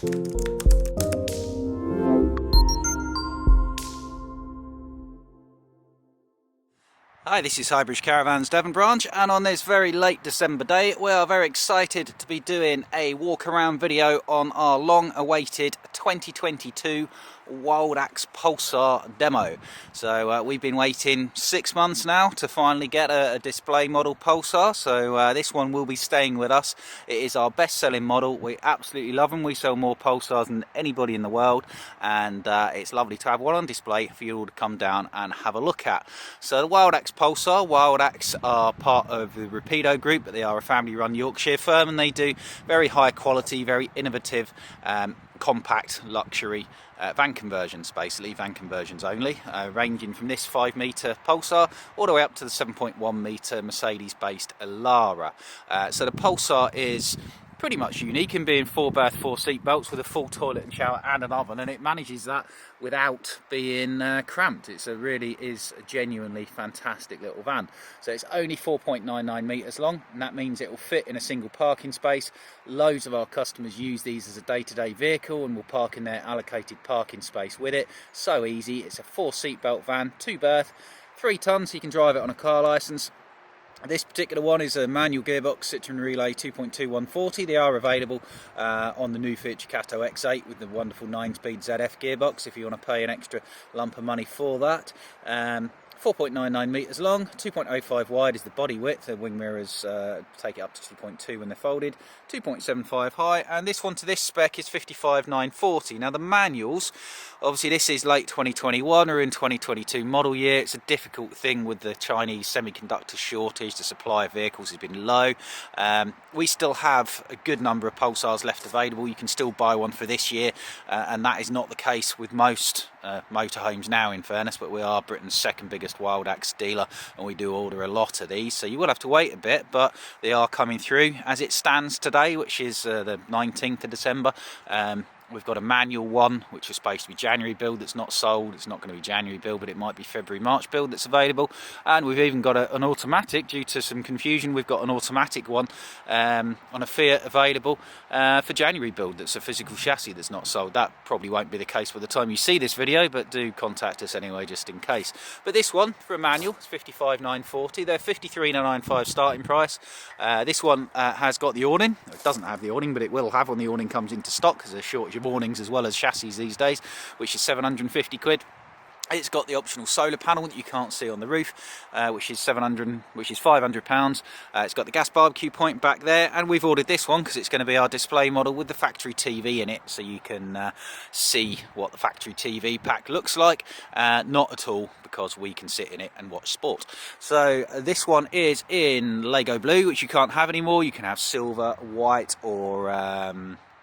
Hi, this is Highbridge Caravans Devon branch, and on this very late December day we are very excited to be doing a walk around video on our long awaited 2022 Wildax Pulsar demo. So we've been waiting 6 months now to finally get a display model Pulsar, so this one will be staying with us. It is our best selling model. We absolutely love them. We sell more Pulsars than anybody in the world, and it's lovely to have one on display for you all to come down and have a look at. So the Wildax Pulsar, Wildax are part of the Rapido group, but they are a family run Yorkshire firm, and they do very high quality, very innovative compact luxury van conversions, basically van conversions only, ranging from this 5-metre Pulsar all the way up to the 7.1-metre Mercedes based Elara. So the Pulsar is pretty much unique in being 4-berth, 4-seat belts with a full toilet and shower and an oven, and it manages that without being cramped. It really is a genuinely fantastic little van. So it's only 4.99 metres long, and that means it will fit in a single parking space. Loads of our customers use these as a day-to-day vehicle and will park in their allocated parking space with it. So easy. It's a 4-seat belt van, 2-berth, 3 tonnes, so you can drive it on a car licence. This particular one is a manual gearbox Citroen Relay 2.2 140. They are available on the new Fiat Ducato X8 with the wonderful 9-speed ZF gearbox if you want to pay an extra lump of money for that. 4.99 metres long, 2.05 wide is the body width. The wing mirrors take it up to 2.2 when they're folded, 2.75 high, and this one to this spec is 55,940. Now the manuals, obviously this is late 2021 or in 2022 model year. It's a difficult thing with the Chinese semiconductor shortage. The supply of vehicles has been low. We still have a good number of Pulsars left available. You can still buy one for this year, and that is not the case with most motorhomes now, in fairness, but we are Britain's second biggest Wildax dealer, and we do order a lot of these, so you will have to wait a bit, but they are coming through. As it stands today, which is the 19th of December, we've got a manual one which was supposed to be January build that's not sold. It's not going to be January build, but it might be February, March build that's available. And we've even got an automatic. Due to some confusion, we've got an automatic one on a Fiat available for January build that's a physical chassis that's not sold. That probably won't be the case by the time you see this video, but do contact us anyway just in case. But this one for a manual is 55,940. They're 53,995 starting price. This one has got the awning. It doesn't have the awning, but it will have when the awning comes into stock, because there's a shortage of awnings as well as chassis these days, which is 750 quid. It's got the optional solar panel that you can't see on the roof, which is £500. It's got the gas barbecue point back there, and we've ordered this one because it's going to be our display model with the factory TV in it, so you can see what the factory TV pack looks like. Not at all, because we can sit in it and watch sport. So this one is in Lego blue, which you can't have anymore. You can have silver, white, or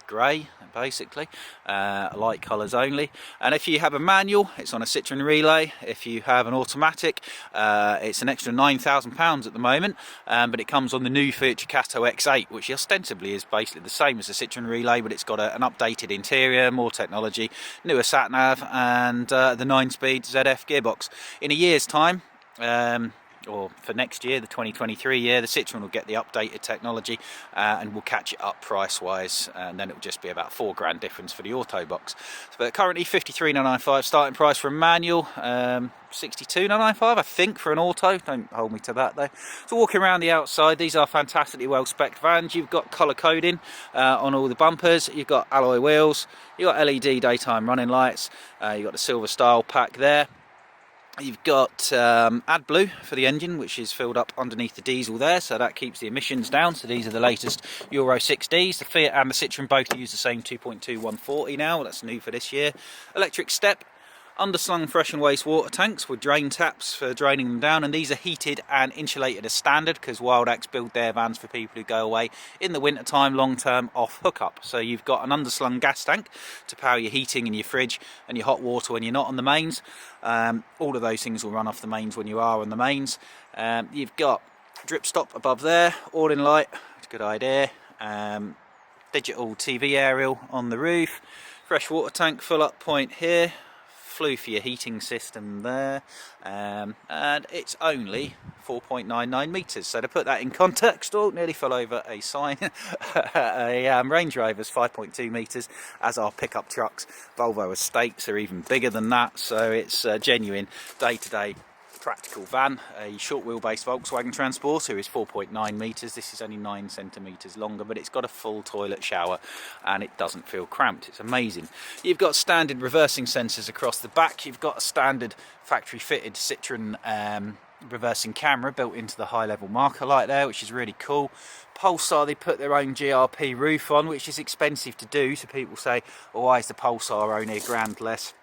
grey, basically, light colours only. And if you have a manual, it's on a Citroen Relay. If you have an automatic, it's an extra £9,000 at the moment, but it comes on the new Fiat Ducato X8, which ostensibly is basically the same as the Citroen Relay, but it's got an updated interior, more technology, newer sat-nav, and the 9-speed ZF gearbox. In a year's time, or for next year, the 2023 year, the Citroen will get the updated technology and we'll catch it up price wise, and then it will just be about £4 difference for the auto box. But currently 53,995 starting price for a manual, 62,995 I think for an auto. Don't hold me to that though. So walking around the outside, these are fantastically well spec'd vans. You've got colour coding on all the bumpers, you've got alloy wheels, you've got LED daytime running lights, you've got the silver style pack there. You've got AdBlue for the engine, which is filled up underneath the diesel there, so that keeps the emissions down. So these are the latest Euro 6Ds. The Fiat and the Citroen both use the same 2.2 140 now. That's new for this year. Electric step. Underslung fresh and waste water tanks with drain taps for draining them down, and these are heated and insulated as standard because Wildax build their vans for people who go away in the winter time long term off hookup. So you've got an underslung gas tank to power your heating and your fridge and your hot water when you're not on the mains. All of those things will run off the mains when you are on the mains. You've got drip stop above there, all in light, it's a good idea. Digital TV aerial on the roof, fresh water tank full up point here, flue for your heating system there, and it's only 4.99 metres. So to put that in context, oh, nearly fell over a sign. A Range Rover's 5.2 metres, as are pickup trucks. Volvo estates are even bigger than that, so it's a genuine day-to-day practical van. A short wheelbase Volkswagen Transporter is 4.9 metres. This is only 9 centimetres longer, but it's got a full toilet, shower, and it doesn't feel cramped. It's amazing. You've got standard reversing sensors across the back. You've got a standard factory fitted Citroen reversing camera built into the high level marker light there, which is really cool. Pulsar, they put their own GRP roof on, which is expensive to do, so people say, oh, why is the Pulsar only £1,000 less?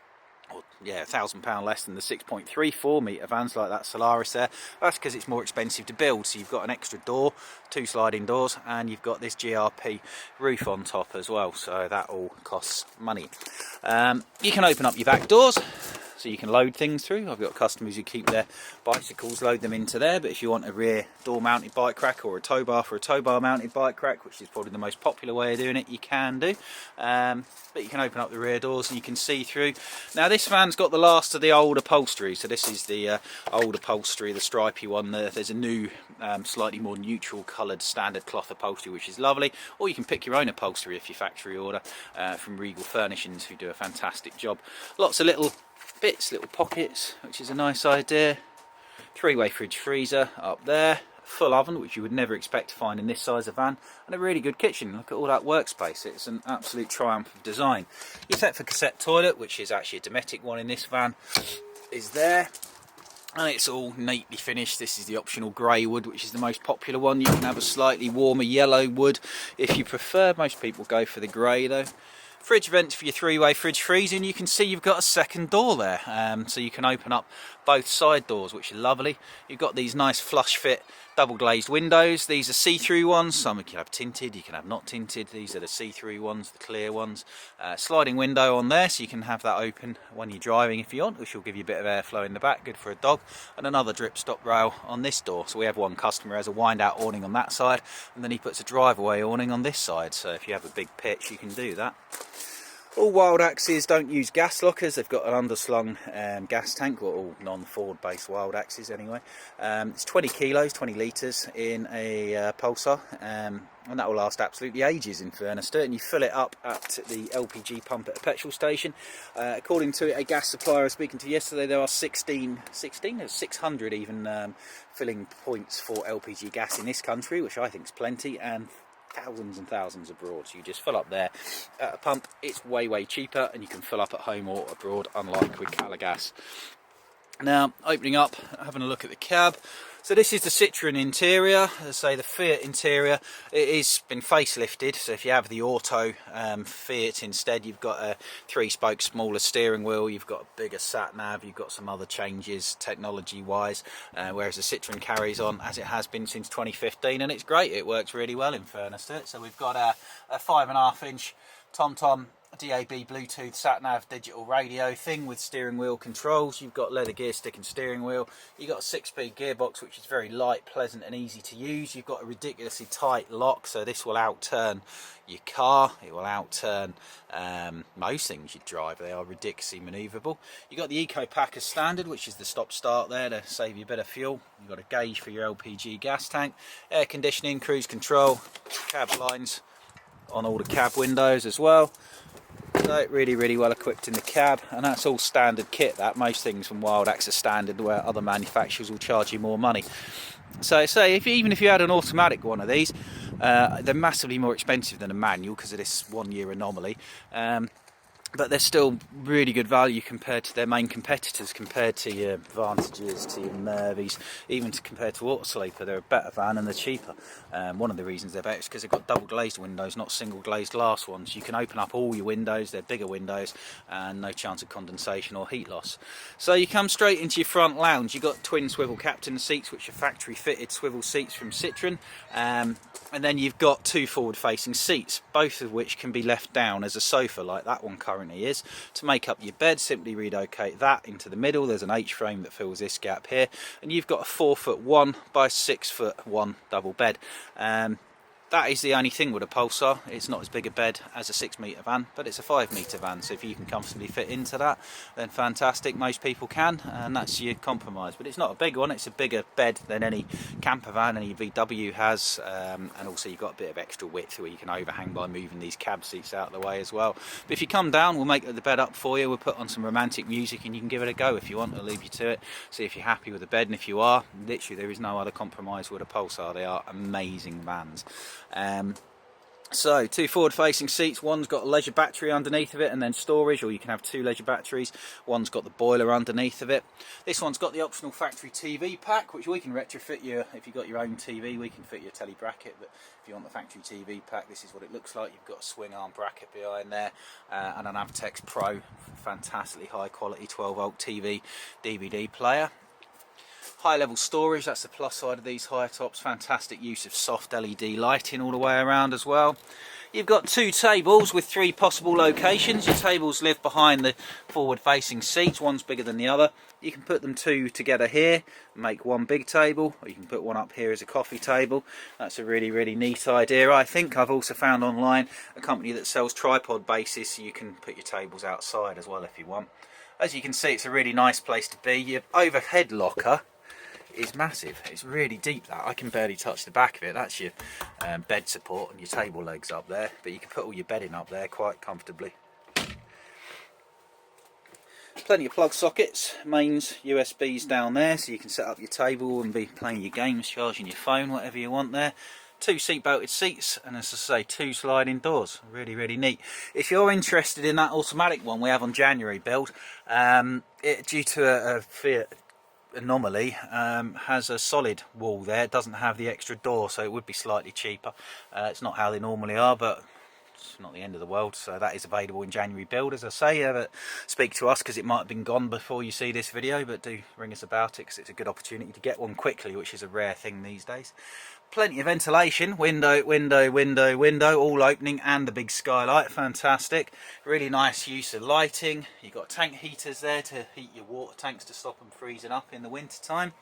Or, yeah, £1,000 less than the 6.34 metre vans like that Solaris there. That's because it's more expensive to build. So you've got an extra door, 2 sliding doors, and you've got this GRP roof on top as well. So that all costs money. You can open up your back doors, so you can load things through. I've got customers who keep their bicycles, load them into there, but if you want a rear door mounted bike rack or a tow bar for a tow bar mounted bike rack, which is probably the most popular way of doing it, you can do. But you can open up the rear doors and you can see through. Now this van's got the last of the old upholstery, so this is the old upholstery, the stripy one. There's a new slightly more neutral coloured standard cloth upholstery, which is lovely, or you can pick your own upholstery if you factory order from Regal Furnishings, who do a fantastic job. Lots of little bits, little pockets, which is a nice idea. 3-way fridge freezer up there, full oven, which you would never expect to find in this size of van, and a really good kitchen. Look at all that workspace. It's an absolute triumph of design. Your set for cassette toilet, which is actually a Dometic one in this van, is there, and it's all neatly finished. This is the optional grey wood, which is the most popular one. You can have a slightly warmer yellow wood if you prefer. Most people go for the grey though. Fridge vents for your 3-way fridge freezer, and you can see you've got a second door there, so you can open up both side doors, which are lovely. You've got these nice flush fit double glazed windows. These are see-through ones. Some you can have tinted, you can have not tinted. These are the see-through ones, the clear ones. Sliding window on there, so you can have that open when you're driving if you want, which will give you a bit of airflow in the back, good for a dog. And another drip stop rail on this door. So we have one customer who has a wind out awning on that side, and then he puts a driveway awning on this side, so if you have a big pitch you can do that. All Wildaxes don't use gas lockers. They've got an underslung gas tank, or all non-Ford based Wildaxes anyway. It's 20 kilos, 20 litres in a Pulsar, and that will last absolutely ages in fairness to it. And you fill it up at the LPG pump at a petrol station. According to a gas supplier I was speaking to yesterday, there are 600 even filling points for LPG gas in this country, which I think is plenty, and thousands and thousands abroad. So you just fill up there at a pump. It's way cheaper, and you can fill up at home or abroad, unlike with Calagas. Now opening up, having a look at the cab. So this is the Citroen interior. As I say, the Fiat interior, it is been facelifted. So if you have the Auto Fiat instead, you've got a 3-spoke smaller steering wheel, you've got a bigger sat nav, you've got some other changes technology wise, whereas the Citroen carries on as it has been since 2015, and it's great. It works really well in fairness to it. So we've got a 5.5-inch TomTom DAB Bluetooth sat-nav digital radio thing with steering wheel controls. You've got leather gear stick and steering wheel. You've got a 6-speed gearbox, which is very light, pleasant and easy to use. You've got a ridiculously tight lock, so this will outturn your car. It will outturn most things you drive. They are ridiculously manoeuvrable. You've got the Eco Pack as standard, which is the stop-start there to save you a bit of fuel. You've got a gauge for your LPG gas tank, air conditioning, cruise control, cab lines on all the cab windows as well. So really well equipped in the cab, and that's all standard kit. That most things from Wildax are standard, where other manufacturers will charge you more money. So say even if you had an automatic one of these, they're massively more expensive than a manual because of this 1-year anomaly. But they're still really good value compared to their main competitors, compared to your Vantages, to your Mervies, even compared to Autosleeper. They're a better van and they're cheaper. One of the reasons they're better is because they've got double glazed windows, not single glazed glass ones. You can open up all your windows, they're bigger windows, and no chance of condensation or heat loss. So you come straight into your front lounge. You've got twin swivel captain seats, which are factory fitted swivel seats from Citroen. And then you've got 2 forward facing seats, both of which can be left down as a sofa like that one currently is. To make up your bed, simply relocate that into the middle. There's an H-frame that fills this gap here, and you've got a 4'1" by 6'1" double bed. That is the only thing with a Pulsar. It's not as big a bed as a 6-metre van, but it's a 5-metre van, so if you can comfortably fit into that, then fantastic. Most people can, and that's your compromise. But it's not a big one, it's a bigger bed than any camper van, any VW has, and also you've got a bit of extra width where you can overhang by moving these cab seats out of the way as well. But if you come down, we'll make the bed up for you, we'll put on some romantic music and you can give it a go if you want. I'll leave you to it, see if you're happy with the bed, and if you are, literally there is no other compromise with a Pulsar. They are amazing vans. So 2 forward facing seats, one's got a leisure battery underneath of it and then storage, or you can have 2 leisure batteries. One's got the boiler underneath of it. This one's got the optional factory TV pack, which we can retrofit you. If you've got your own TV, we can fit your telly bracket, but if you want the factory TV pack, this is what it looks like. You've got a swing arm bracket behind there, and an Avtex Pro, fantastically high quality 12 volt TV DVD player. High level storage, that's the plus side of these higher tops. Fantastic use of soft LED lighting all the way around as well. You've got 2 tables with 3 possible locations. Your tables live behind the forward facing seats, one's bigger than the other. You can put them 2 together here, make one big table, or you can put one up here as a coffee table. That's a really neat idea, I think. I've also found online a company that sells tripod bases, so you can put your tables outside as well if you want. As you can see, it's a really nice place to be. Your overhead locker is massive. It's really deep, that I can barely touch the back of it. That's your bed support and your table legs up there, but you can put all your bedding up there quite comfortably. Plenty of plug sockets, mains, USBs down there, so you can set up your table and be playing your games, charging your phone, whatever you want there. 2 seat belted seats, and as I say, 2 sliding doors. Really neat. If you're interested in that automatic one we have on January build, due to a Fiat anomaly, has a solid wall there. It doesn't have the extra door, so it would be slightly cheaper. It's not how they normally are, but it's not the end of the world. So that is available in January build, as I say. Speak to us, because it might have been gone before you see this video, but do ring us about it, because it's a good opportunity to get one quickly, which is a rare thing these days. Plenty of ventilation, window, all opening, and a big skylight. Fantastic. Really nice use of lighting. You've got tank heaters there to heat your water tanks to stop them freezing up in the winter time.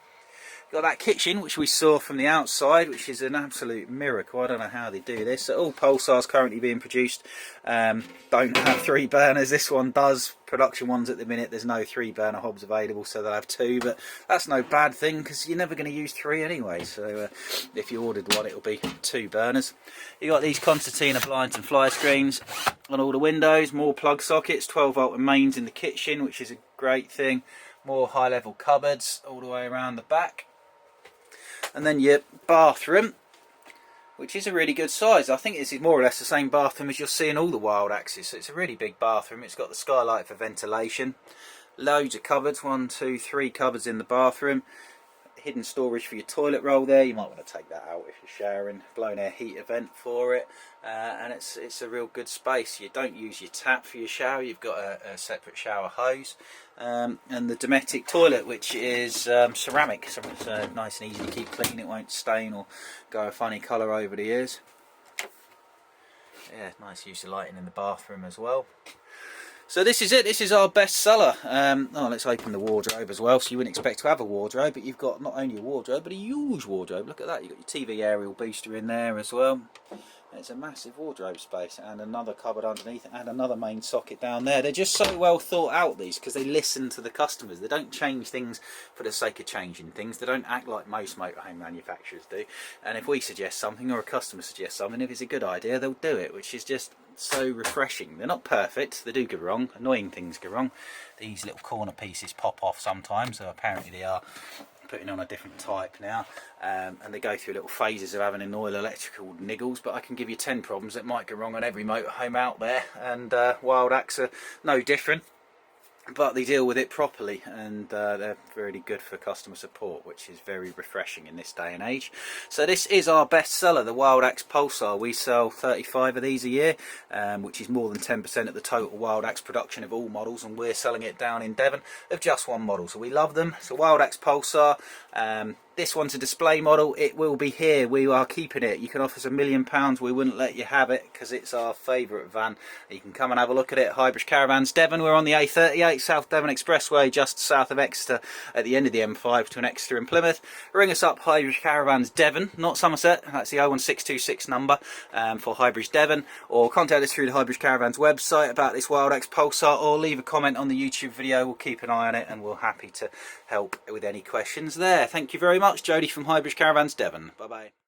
Got that kitchen, which we saw from the outside, which is an absolute miracle. I don't know how they do this. So all Pulsars currently being produced don't have 3 burners. This one does. Production ones at the minute, there's no 3 burner hobs available, so they'll have 2, but that's no bad thing, because you're never going to use 3 anyway. So if you ordered one, it'll be 2 burners. You got these concertina blinds and fly screens on all the windows. More plug sockets, 12 volt and mains in the kitchen, which is a great thing. More high level cupboards all the way around the back. And then your bathroom, which is a really good size. I think this is more or less the same bathroom as you'll see in all the Wildaxes. So it's a really big bathroom. It's got the skylight for ventilation. Loads of cupboards, 1, 2, 3 cupboards in the bathroom. Hidden storage for your toilet roll there. You might want to take that out if you're showering. Blown air heater vent for it. And it's a real good space. You don't use your tap for your shower. You've got a separate shower hose. And the Dometic toilet, which is ceramic, so it's nice and easy to keep clean. It won't stain or go a funny colour over the years. Yeah, nice use of lighting in the bathroom as well. So this is it. This is our best seller. Let's open the wardrobe as well. So you wouldn't expect to have a wardrobe, but you've got not only a wardrobe, but a huge wardrobe. Look at that. You've got your TV aerial booster in there as well. It's a massive wardrobe space, and another cupboard underneath it, and another main socket down there. They're just so well thought out, these, because they listen to the customers. They don't change things for the sake of changing things. They don't act like most motorhome manufacturers do. And if we suggest something, or a customer suggests something, if it's a good idea, they'll do it, which is just so refreshing. They're not perfect. They do go wrong. Annoying things go wrong. These little corner pieces pop off sometimes, so apparently they are putting on a different type now, and they go through little phases of having an oil electrical niggles, but I can give you 10 problems that might go wrong on every motorhome out there, and Wildax are no different. but they deal with it properly, and they're really good for customer support, which is very refreshing in this day and age. So this is our best seller, the Wildax Pulsar. We sell 35 of these a year, which is more than 10% of the total Wildax production of all models, and we're selling it down in Devon of just one model. So we love them. So Wildax Pulsar, This one's a display model. It will be here. We are keeping it. You can offer us £1 million. We wouldn't let you have it because it's our favourite van. You can come and have a look at it. Highbridge Caravans, Devon. We're on the A38 South Devon Expressway, just south of Exeter, at the end of the M5 between Exeter and Plymouth. Ring us up, Highbridge Caravans, Devon, not Somerset. That's the 01626 number for Highbridge Devon. Or contact us through the Highbridge Caravans website about this Wildax Pulsar, or leave a comment on the YouTube video. We'll keep an eye on it and we're happy to help with any questions there. Thank you very much. Jody from Highbridge Caravans, Devon. Bye bye.